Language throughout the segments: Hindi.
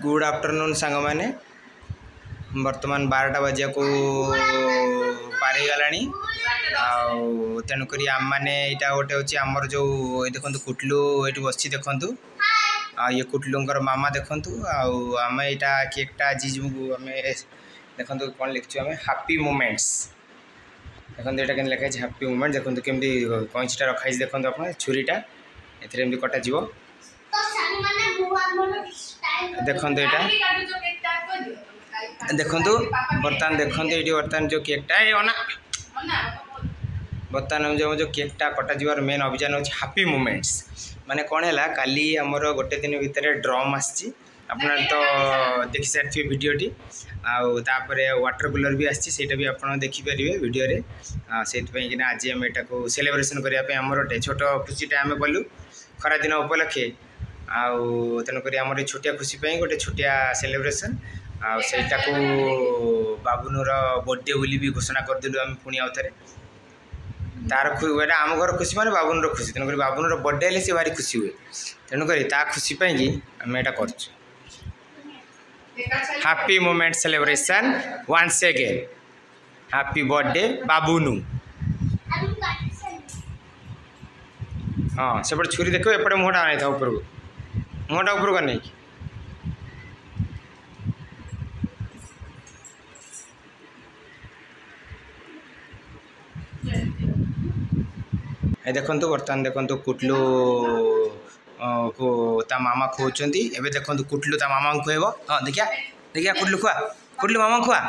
गुड आफ्टरनून सांग मैंने बर्तमान 12टा बजिया को पार गला तेणुक आम मैंने यहाँ गोटे हूँ आमर जो देखो कुटलू ये बस देखु ये कुटलूर मामा देखु आम यहाँ केकटा आज आम देखो कौन लिखु आम हैप्पी मोमेंट्स देखो यहाँ के लिखाई हैप्पी मोमेंट देखो केमती कैंचीटा रखाई देखो आप छुरीटा एमती कटा देखो यहाँ देखु बर्तमान देखो ये बर्तमान जो केकटा बर्तमान जो केकटा कटा जीवार मेन अभियान हूँ हैप्पी मोमेंट्स माने कौन है काली आमर गोटे दिन भितर ड्रम आसी अपना तो देखी सारी भिडटी आपर वाटर कूलर भी आसा भी आप देखिपारे भिडियो से आज आम यहाँ सेलिब्रेशन करने आमर गोटे छोट खुशीटा आम कलु खरा दिन उपलक्षे तेणुक आम छोटिया खुशी गोटे छोटिया सेलिब्रेशन आईटा को बाबुनर बर्थडे बोली भी घोषणा करदेलु आम पुणी आउ थे तार आम घर खुशी माने बाबुनर खुशी तेणुक बाबुनर बर्थडे हेल्ले सी भारी खुशी हुए तेणुक खुशी पाई आम यहाँ कर happy moment celebration once again happy birthday बाबुनु हाँ सेपटे छुरी देखो एपटे मुहटा नहीं था ऊपर को मुहटा ऊपर का नहीं देखु बर्तमान देखो कुटलू को ता मामा खुआउंट एवं देखो कुटलू ता मामा खुएब हाँ देखिया देखिया कुटलू खुआ कुटलू मामा खुआ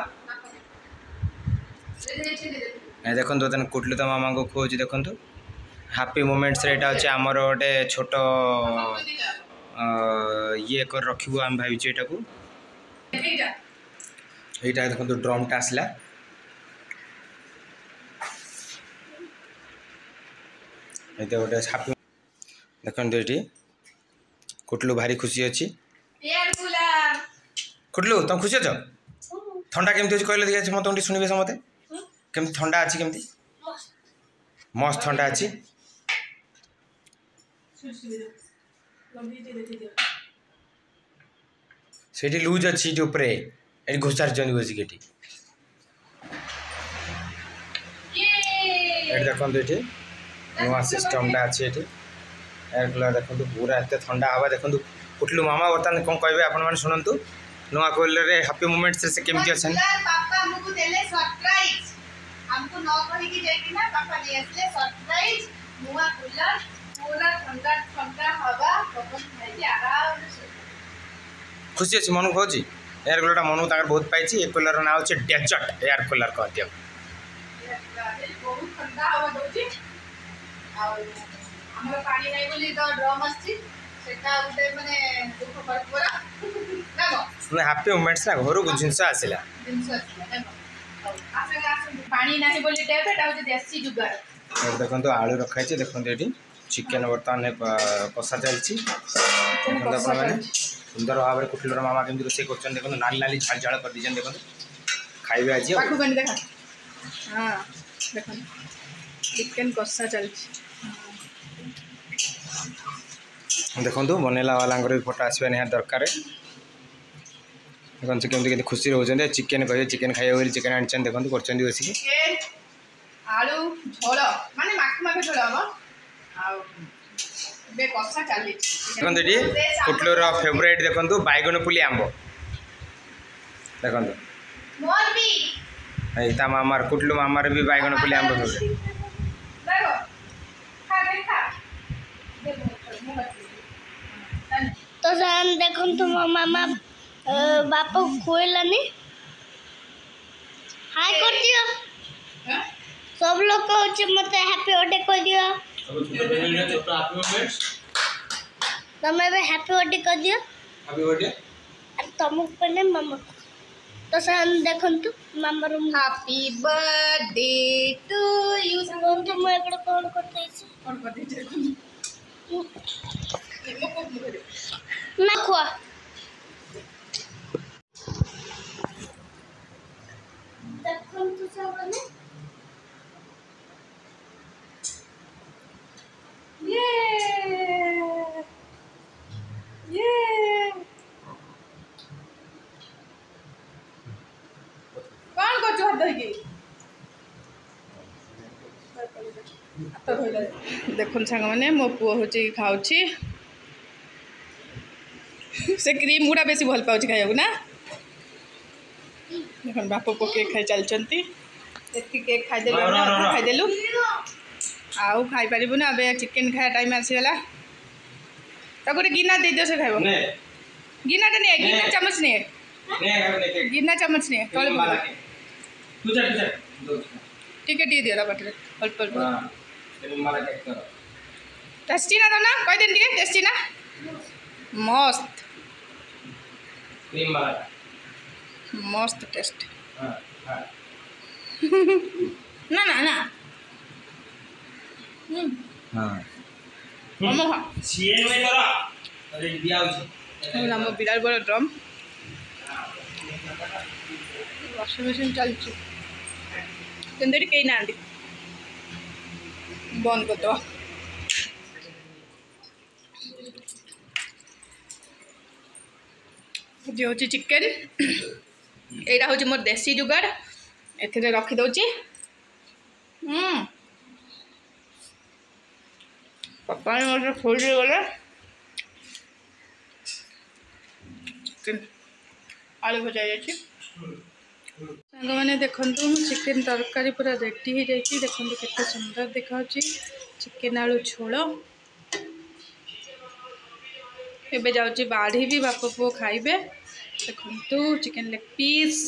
देखो बर्तमान कुटलू ता मामा को खुआउं देखो हैप्पी मोमेंट्स यहाँ अच्छे आमर गोटे छोट ये कर रखू आम भाई यहाँ को यहाँ देखो ड्रमटा आसला ये गोटे हैप्पी देखते ये कुटलू भारी खुशी अच्छी कुटलू तुम खुशी अच्छ ठंडा केमती अच्छी कहले देखिए मत तुम शुणे समते केमती ठंडा अच्छी केमती मस्त ठंडा अच्छी से लुज अच्छी ये घोषार बस देखो ये नुआ सिस्टमटा अच्छे ये एयर कूलर देखो पूरा एत ठंडा हवा देखो कुटलू मामा बर्तमान कौन कहे आपण मैंने शुणु नुआ कूलर हैप्पी मोमेंट्स से केमती अच्छा खुशी अच्छी मन को एयर कूलर मन को बहुत पाई ये कूलर ना हो डेजर्ट एयर कूलर कहते हैप्पी मोमेंट्स ना घर को जिनस आसला देखो आलू रखाई देखो ये चिकेन बर्तमान कषा चलती सुंदर भाव में कुटलूर मामा केमती रोसे कर देखो नाली नाली झाड़ झाड़ कर दीजिए देखो खाइबे आज चिकेन कषा चलती देखो बनैला वाला भी फोटो आसवा निहार दरकार देखो केमती खुशी रोचे चिकेन कहे चिकेन खाइबा चिकेन आनी देखो कर बस आलू झोल माने माखी माखी झोल हम बे कषा चली देखो ये कुटलूर फेवरेट देखो बैगन पुली आंब देखो मोर भी ता मामार कुटलू मामार भी बैगन पुली आंब फेवरेट तो सर देखो तुम मामा बापा को खुएलानी हाय कर दियो सब लोग को मत हैप्पी बर्थडे कर दियो तुम भी हैप्पी बर्थडे कर दियो हैप्पी बर्थडे तुम पहले मामा तो सर देखो तू मामा रूम हैप्पी बर्थडे टू यू तुम एकड़ कौन करते ना खुआ देखो तू सब ने ये देखो सांग मैंने मो पुओ हूँ खाऊँ से क्रीम गुड़ा बेसी भल पाऊँ खाइबा ना देख बाप पो केक खाई चलती केक खाईदेलु खाईदेलु आउ खाई पारिबुन अब चिकेन खाया टाइम आसीगला गोटे गिना दे दियो से खाइब गिनाटा नहीं गिना चमच नहीं गिना चमच नहीं तले टिके टी दियो बाटे अल्प अल्प टेस्टी ना तो ना कह दिन टिके टेस्टी ना मस्त मस्त टेस्ट ना ना ना आम विराट बड़ ड्रम वाशिंग मशीन चलती कहीं ना बंद कर दो ये हूँ चिकेन यहाँ हूँ मोर देसी जुगाड़ ए रखीदे पप्पा ने मतलब खोल गले चिकेन आलू भजा सांग मैंने देखु चिकेन तरकारी पूरा रेडी हो जाए देखो केते सुंदर देखा चिकेन आलू झोल एबे जाऊँ बाढ़ी भी बाप पुओ खाइबे देखु चिकेन लेग पीस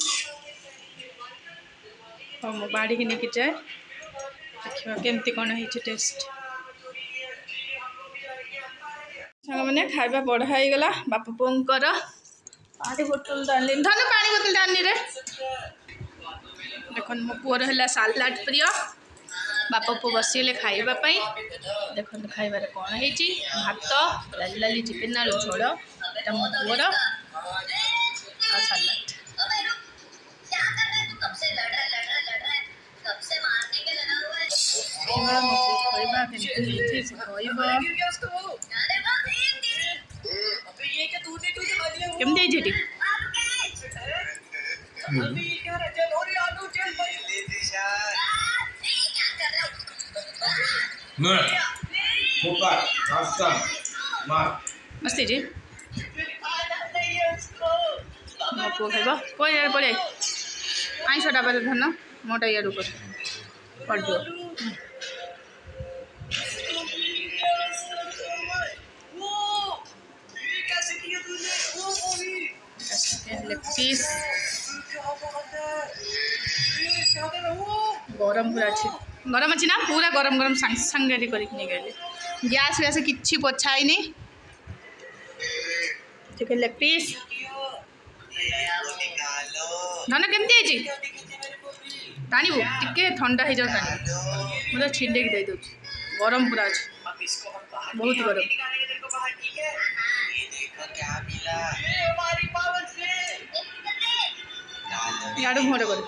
हाँ मो बाढ़ी की नहीं जाए देखा केमती कौन है टेस्ट सांग मैंने खाइबा बढ़ाई गला बाप पुओंकर पानी बोतल डाली धन पानी बोतल डालनी रे देख मो पुअर है सालाड प्रिय बाप पु बसले खाइबापी देख खाइबार कौन है भात लाली लाली चिकेन आलू झोल यहाँ मो पुअर सालाड केमती जेटी मस्ती जी मो पुओ खाइब कोई पड़े आईस डाबा धन मोटा या पड़ लेग पीस गरम पूरा अच्छी गरम अच्छी ना पूरा गरम गरम सांग सांगे करके गली गैस वैस कि पोछाई नहीं चिकेन लेग पीस धन केमती टाणु टे ठंडा हो जाओ मतलब छिंडे दे दूँ गरम पूरा अच्छे बहुत गरम याडू मोड़ कर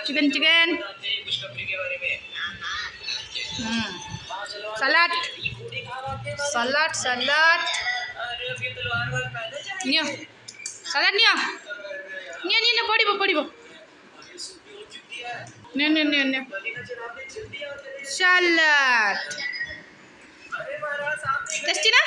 चिकन चिकन सलाद सलाद सलाद नियो सलाद नियो नियो नियो पड़ो पड़ो नियो नियो नियो नियो सलाद टेस्टी ना